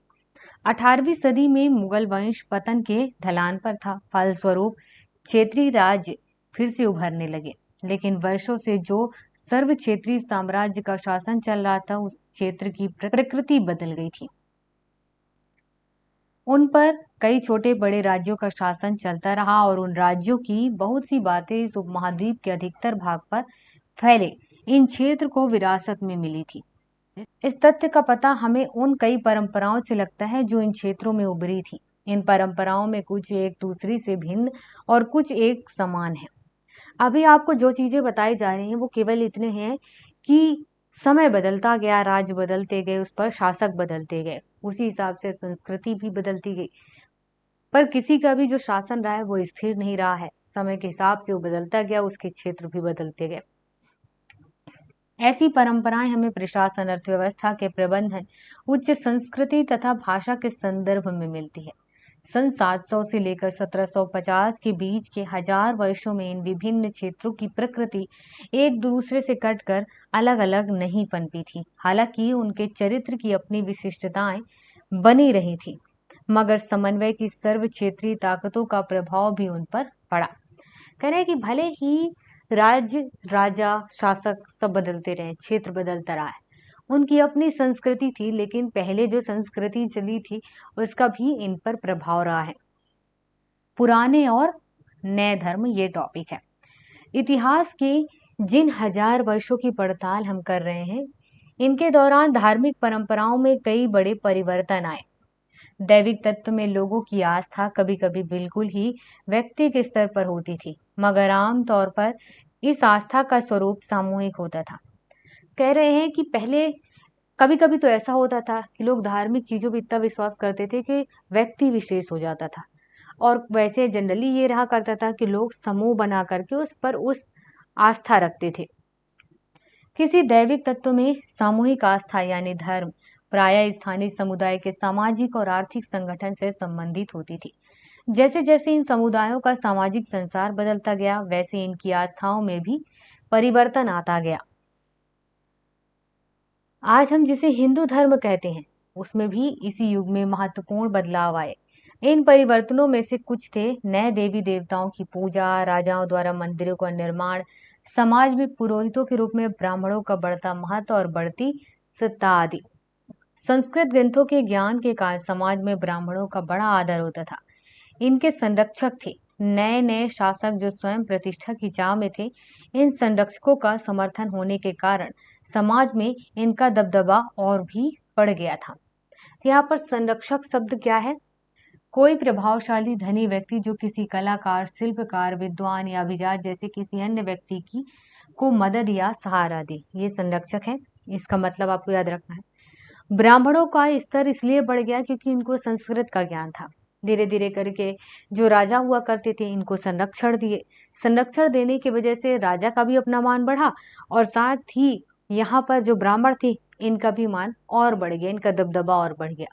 18वीं सदी में मुगल वंश पतन के ढलान पर था। फलस्वरूप क्षेत्रीय राज्य फिर से उभरने लगे, लेकिन वर्षों से जो सर्व क्षेत्रीय साम्राज्य का शासन चल रहा था, उस क्षेत्र की प्रकृति बदल गई थी। उन पर कई छोटे बड़े राज्यों का शासन चलता रहा और उन राज्यों की बहुत सी बातें इस उपमहाद्वीप के अधिकतर भाग पर फैले इन क्षेत्र को विरासत में मिली थी। इस तथ्य का पता हमें उन कई परंपराओं से लगता है जो इन क्षेत्रों में उभरी थी। इन परंपराओं में कुछ एक दूसरी से भिन्न और कुछ एक समान है। अभी आपको जो चीजें बताई जा रही हैं वो केवल इतने हैं कि समय बदलता गया, राज्य बदलते गए, उस पर शासक बदलते गए, उसी हिसाब से संस्कृति भी बदलती गई। पर किसी का भी जो शासन रहा है वो स्थिर नहीं रहा है। समय के हिसाब से वो बदलता गया, उसके क्षेत्र भी बदलते गए। ऐसी परंपराएं हमें प्रशासन, अर्थव्यवस्था के प्रबंधन, उच्च संस्कृति तथा भाषा के संदर्भ में मिलती है। सन 700 से लेकर 1750 के बीच के 1000 वर्षों में इन विभिन्न क्षेत्रों की प्रकृति एक दूसरे से कटकर अलग अलग नहीं पनपी थी। हालांकि उनके चरित्र की अपनी विशिष्टताएं बनी रही थी, मगर समन्वय की सर्व क्षेत्रीय ताकतों का प्रभाव भी उन पर पड़ा। कह रहे हैं कि भले ही राज्य, राजा, शासक सब बदलते रहे, क्षेत्र बदलता रहा है, उनकी अपनी संस्कृति थी, लेकिन पहले जो संस्कृति चली थी उसका भी इन पर प्रभाव रहा है। पुराने और नए धर्म ये टॉपिक है। इतिहास के जिन 1000 वर्षों की पड़ताल हम कर रहे हैं, इनके दौरान धार्मिक परंपराओं में कई बड़े परिवर्तन आए। दैविक तत्व में लोगों की आस्था कभी कभी बिल्कुल ही व्यक्तिगत स्तर पर होती थी, मगर आम तौर पर इस आस्था का स्वरूप सामूहिक होता था। कह रहे हैं कि पहले कभी कभी तो ऐसा होता था कि लोग धार्मिक चीजों पर इतना विश्वास करते थे कि व्यक्ति विशेष हो जाता था, और वैसे जनरली ये रहा करता था कि लोग समूह बना करके उस पर आस्था रखते थे। किसी दैविक तत्व में सामूहिक आस्था यानी धर्म प्रायः स्थानीय समुदाय के सामाजिक और आर्थिक संगठन से संबंधित होती थी। जैसे जैसे इन समुदायों का सामाजिक संसार बदलता गया, वैसे इनकी आस्थाओं में भी परिवर्तन आता गया। आज हम जिसे हिंदू धर्म कहते हैं, उसमें भी इसी युग में महत्वपूर्ण बदलाव आए। इन परिवर्तनों में से कुछ थे नए देवी देवताओं की पूजा, राजाओं द्वारा मंदिरों का निर्माण, समाज में पुरोहितों के रूप में ब्राह्मणों का बढ़ता महत्व और बढ़ती सत्ता आदि। संस्कृत ग्रंथों के ज्ञान के कारण समाज में ब्राह्मणों का बड़ा आदर होता था। इनके संरक्षक थे नए नए शासक जो स्वयं प्रतिष्ठा की चाह में थे। इन संरक्षकों का समर्थन होने के कारण समाज में इनका दबदबा और भी बढ़ गया था। तो यहाँ पर संरक्षक शब्द क्या है? कोई प्रभावशाली धनी व्यक्ति जो किसी कलाकार, शिल्पकार, विद्वान या अभिजात जैसे किसी अन्य व्यक्ति की को मदद या सहारा दे, ये संरक्षक है। इसका मतलब आपको याद रखना है। ब्राह्मणों का स्तर इसलिए बढ़ गया क्योंकि इनको संस्कृत का ज्ञान था। धीरे धीरे करके जो राजा हुआ करते थे इनको संरक्षण दिए। संरक्षण देने की वजह से राजा का भी अपना मान बढ़ा, और साथ ही यहाँ पर जो ब्राह्मण थे इनका भी मान और बढ़ गया, इनका दबदबा और बढ़ गया।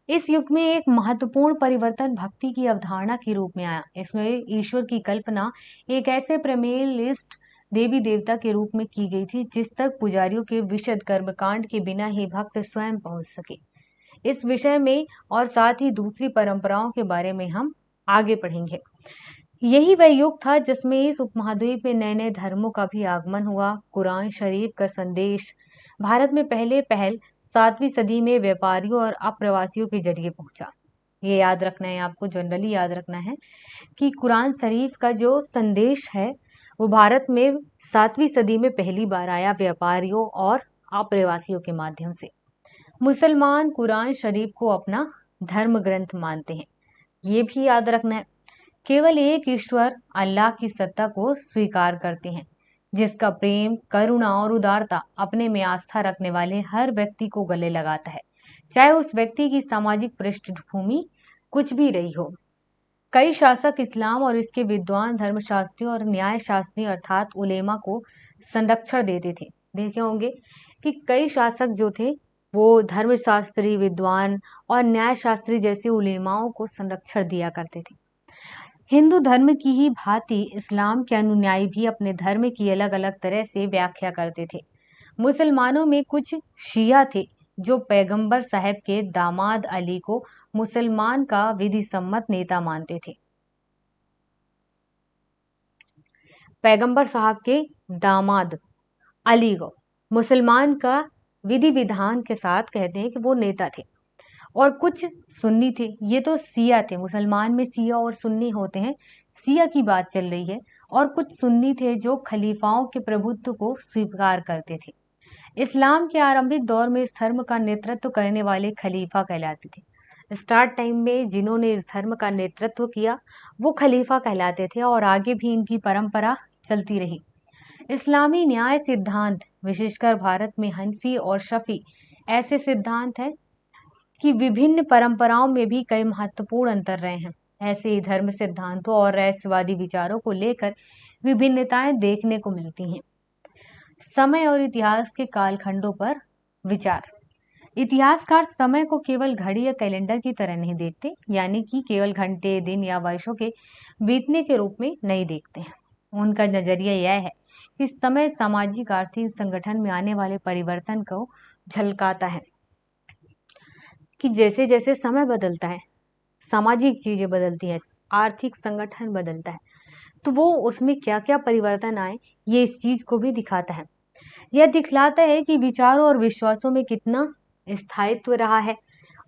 इस युग में एक महत्वपूर्ण परिवर्तन भक्ति की अवधारणा के रूप में आया। इसमें ईश्वर की कल्पना एक ऐसे प्रमेय इष्ट देवी देवता के रूप में की गई थी जिस तक पुजारियों के विशद कर्मकांड के बिना ही भक्त स्वयं पहुंच सके। इस विषय में और साथ ही दूसरी परंपराओं के बारे में हम आगे पढ़ेंगे। यही वह युग था जिसमें इस उपमहाद्वीप में नए नए धर्मों का भी आगमन हुआ। कुरान शरीफ का संदेश भारत में पहले पहल 7वीं सदी में व्यापारियों और अप्रवासियों के जरिए पहुंचा। ये याद रखना है आपको, जनरली याद रखना है कि कुरान शरीफ का जो संदेश है वो भारत में 7वीं सदी में पहली बार आया, व्यापारियों और अप्रवासियों के माध्यम से। मुसलमान कुरान शरीफ को अपना धर्म ग्रंथ मानते हैं, ये भी याद रखना है। केवल एक ईश्वर अल्लाह की सत्ता को स्वीकार करते हैं, जिसका प्रेम, करुणा और उदारता अपने में आस्था रखने वाले हर व्यक्ति को गले लगाता है, चाहे उस व्यक्ति की सामाजिक पृष्ठभूमि कुछ भी रही हो। कई शासक इस्लाम और इसके विद्वान धर्मशास्त्री और न्याय शास्त्री अर्थात उलेमा को संरक्षण देते थे। देखे होंगे कि कई शासक जो थे वो धर्मशास्त्री, विद्वान और न्याय शास्त्री जैसे उलेमाओं को संरक्षण दिया करते थे। हिंदू धर्म की ही भांति इस्लाम के अनुयायी भी अपने धर्म की अलग अलग तरह से व्याख्या करते थे। मुसलमानों में कुछ शिया थे जो पैगंबर साहब के दामाद अली को मुसलमान का विधि सम्मत नेता मानते थे। पैगंबर साहब के दामाद अली को मुसलमान का विधि विधान के साथ कहते हैं कि वो नेता थे। और कुछ सुन्नी थे, ये तो सिया थे। मुसलमान में सिया और सुन्नी होते हैं। सिया की बात चल रही है। और कुछ सुन्नी थे जो खलीफाओं के प्रभुत्व को स्वीकार करते थे। इस्लाम के आरंभिक दौर में इस धर्म का नेतृत्व करने वाले खलीफा कहलाते थे। स्टार्ट टाइम में जिन्होंने इस धर्म का नेतृत्व किया वो खलीफा कहलाते थे और आगे भी इनकी परंपरा चलती रही। इस्लामी न्याय सिद्धांत, विशेषकर भारत में हनफी और शफी ऐसे सिद्धांत हैं कि विभिन्न परंपराओं में भी कई महत्वपूर्ण अंतर रहे हैं। ऐसे ही धर्म सिद्धांतों और रहस्यवादी विचारों को लेकर विभिन्नताएं देखने को मिलती हैं। समय और इतिहास के कालखंडों पर विचार। इतिहासकार समय को केवल घड़ी या कैलेंडर की तरह नहीं देखते, यानी कि केवल घंटे, दिन या वर्षों के बीतने के रूप में नहीं देखते हैं। उनका नजरिया यह है कि समय सामाजिक आर्थिक संगठन में आने वाले परिवर्तन को झलकाता है, कि जैसे जैसे समय बदलता है, सामाजिक चीजें बदलती हैं, आर्थिक संगठन बदलता है, तो वो उसमें क्या क्या परिवर्तन आए ये इस चीज को भी दिखाता है। यह दिखलाता है कि विचारों और विश्वासों में कितना स्थायित्व रहा है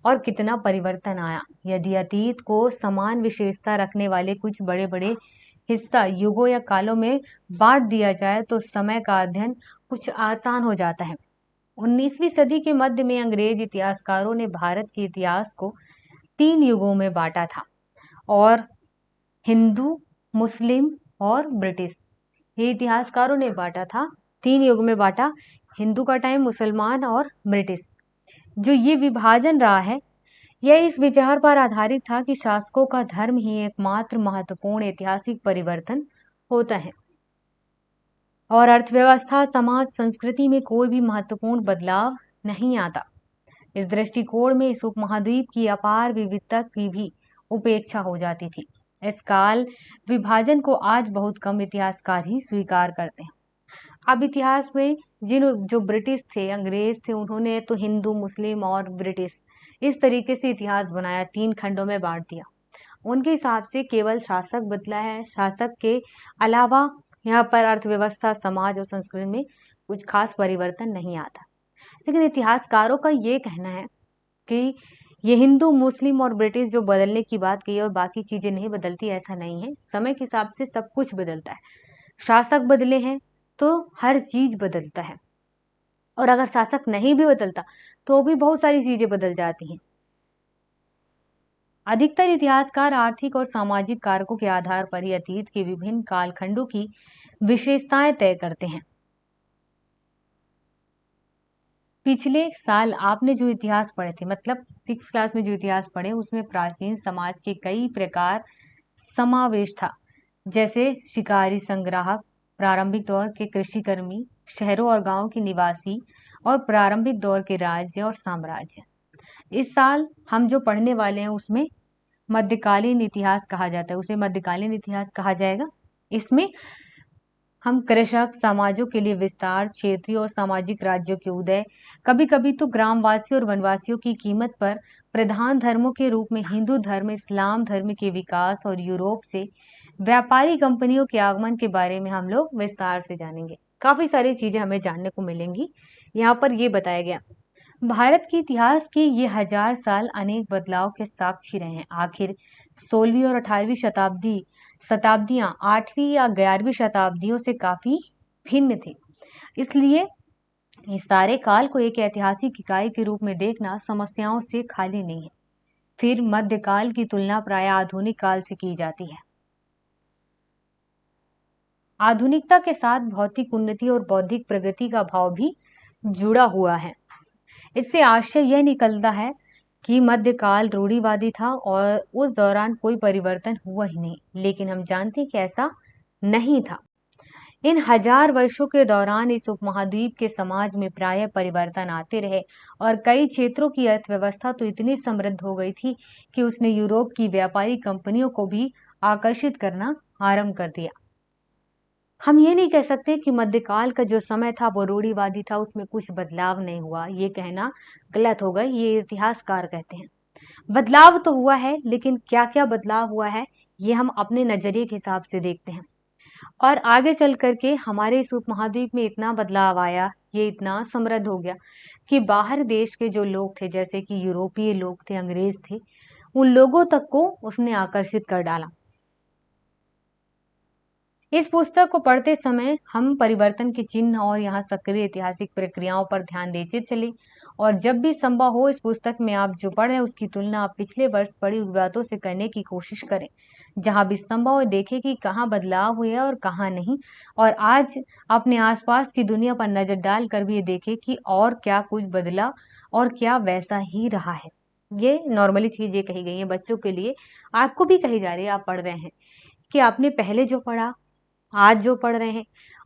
और कितना परिवर्तन आया। यदि अतीत को समान विशेषता रखने वाले कुछ बड़े बड़े हिस्सा युगों या कालों में बांट दिया जाए तो समय का अध्ययन कुछ आसान हो जाता है। 19वीं सदी के मध्य में अंग्रेज इतिहासकारों ने भारत के इतिहास को 3 युगों में बांटा था, और हिंदू, मुस्लिम और ब्रिटिश, ये इतिहासकारों ने बांटा था, 3 युग में बांटा, हिंदू का टाइम, मुसलमान और ब्रिटिश। जो ये विभाजन रहा है यह इस विचार पर आधारित था कि शासकों का धर्म ही एकमात्र महत्वपूर्ण ऐतिहासिक परिवर्तन होता है और अर्थव्यवस्था, समाज, संस्कृति में कोई भी महत्वपूर्ण बदलाव नहीं आता। इस दृष्टिकोण में इस उपमहाद्वीप की अपार विविधता की भी उपेक्षा हो जाती थी। इस काल विभाजन को आज बहुत कम इतिहासकार ही स्वीकार करते हैं। अब इतिहास में जो ब्रिटिश थे, अंग्रेज थे, उन्होंने तो हिंदू, मुस्लिम और ब्रिटिश इस तरीके से इतिहास बनाया, 3 खंडों में बांट दिया। उनके हिसाब से केवल शासक बदला है, शासक के अलावा यहाँ पर अर्थव्यवस्था, समाज और संस्कृति में कुछ खास परिवर्तन नहीं आता। लेकिन इतिहासकारों का ये कहना है कि ये हिंदू, मुस्लिम और ब्रिटिश जो बदलने की बात की है और बाकी चीजें नहीं बदलती, ऐसा नहीं है। समय के हिसाब से सब कुछ बदलता है। शासक बदले हैं तो हर चीज बदलता है, और अगर शासक नहीं भी बदलता तो भी बहुत सारी चीजें बदल जाती हैं। अधिकतर इतिहासकार आर्थिक और सामाजिक कारकों के आधार पर ही अतीत के विभिन्न कालखंडों की विशेषताएं तय करते हैं। पिछले साल आपने जो इतिहास पढ़े थे, मतलब 6 क्लास में जो इतिहास पढ़े, उसमें प्राचीन समाज के कई प्रकार समावेश था, जैसे शिकारी, संग्राहक, प्रारंभिक दौर के कृषिकर्मी, शहरों और गांवों के निवासी और प्रारंभिक दौर के राज्य और साम्राज्य। इस साल हम जो पढ़ने वाले हैं उसमें मध्यकालीन इतिहास कहा जाता है, उसे मध्यकालीन इतिहास कहा जाएगा। इसमें हम कृषक समाजों के लिए विस्तार, क्षेत्रीय और सामाजिक राज्यों के उदय, कभी कभी तो ग्रामवासियों और वनवासियों की कीमत पर प्रधान धर्मों के रूप में हिंदू धर्म, इस्लाम धर्म के विकास और यूरोप से व्यापारी कंपनियों के आगमन के बारे में हम लोग विस्तार से जानेंगे। काफी सारी चीजें हमें जानने को मिलेंगी। यहाँ पर ये बताया गया, भारत के इतिहास के ये 1000 साल अनेक बदलाव के साक्षी रहे हैं। आखिर 16वीं और 18वीं शताब्दियां 8वीं या 11वीं शताब्दियों से काफी भिन्न थे। इसलिए इस सारे काल को एक ऐतिहासिक इकाई के रूप में देखना समस्याओं से खाली नहीं है। फिर मध्यकाल की तुलना प्राय आधुनिक काल से की जाती है। आधुनिकता के साथ भौतिक उन्नति और बौद्धिक प्रगति का भाव भी जुड़ा हुआ है। इससे आशय यह निकलता है कि मध्यकाल रूढ़िवादी था और उस दौरान कोई परिवर्तन हुआ ही नहीं, लेकिन हम जानते हैं कि ऐसा नहीं था। इन 1000 वर्षों के दौरान इस उपमहाद्वीप के समाज में प्रायः परिवर्तन आते रहे और कई क्षेत्रों की अर्थव्यवस्था तो इतनी समृद्ध हो गई थी कि उसने यूरोप की व्यापारी कंपनियों को भी आकर्षित करना आरंभ कर दिया। हम ये नहीं कह सकते कि मध्यकाल का जो समय था वो रूढ़िवादी था, उसमें कुछ बदलाव नहीं हुआ, ये कहना गलत होगा। ये इतिहासकार कहते हैं बदलाव तो हुआ है, लेकिन क्या क्या बदलाव हुआ है ये हम अपने नजरिए के हिसाब से देखते हैं। और आगे चल करके हमारे इस उपमहाद्वीप में इतना बदलाव आया, ये इतना समृद्ध हो गया कि बाहर देश के जो लोग थे, जैसे कि यूरोपीय लोग थे, अंग्रेज थे, उन लोगों तक को उसने आकर्षित कर डाला। इस पुस्तक को पढ़ते समय हम परिवर्तन के चिन्ह और यहाँ सक्रिय ऐतिहासिक प्रक्रियाओं पर ध्यान देते चले, और जब भी संभव हो इस पुस्तक में आप जो पढ़ रहे हैं उसकी तुलना आप पिछले वर्ष पढ़ी हुई बातों से करने की कोशिश करें। जहाँ भी संभव हो देखें कि कहाँ बदलाव हुए और कहाँ नहीं, और आज अपने आसपास की दुनिया पर नजर डालकर भी ये देखें कि और क्या कुछ बदला और क्या वैसा ही रहा है। ये नॉर्मली चीजें कही गई हैं बच्चों के लिए, आपको भी कही जा रही है, आप पढ़ रहे हैं कि आपने पहले जो पढ़ा, आज जो पढ़ रहे हैं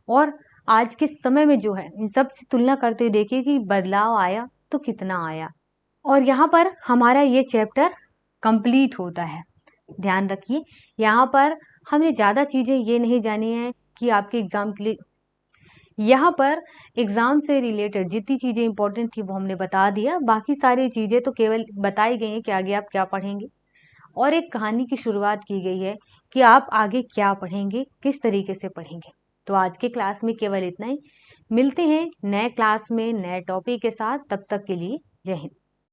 और आज के समय में जो है, इन सब से तुलना करते हुए देखिए कि बदलाव आया तो कितना आया। और यहाँ पर हमारा ये चैप्टर कंप्लीट होता है। ध्यान रखिए, यहाँ पर हमने ज़्यादा चीज़ें ये नहीं जानी है कि आपके एग्जाम के लिए, यहाँ पर एग्जाम से रिलेटेड जितनी चीज़ें इंपॉर्टेंट थी वो हमने बता दिया, बाकी सारी चीज़ें तो केवल बताई गई हैं कि आगे आप क्या पढ़ेंगे, और एक कहानी की शुरुआत की गई है कि आप आगे क्या पढ़ेंगे, किस तरीके से पढ़ेंगे। तो आज के क्लास में केवल इतना ही। मिलते हैं नए क्लास में नए टॉपिक के साथ, तब तक के लिए जय हिंद।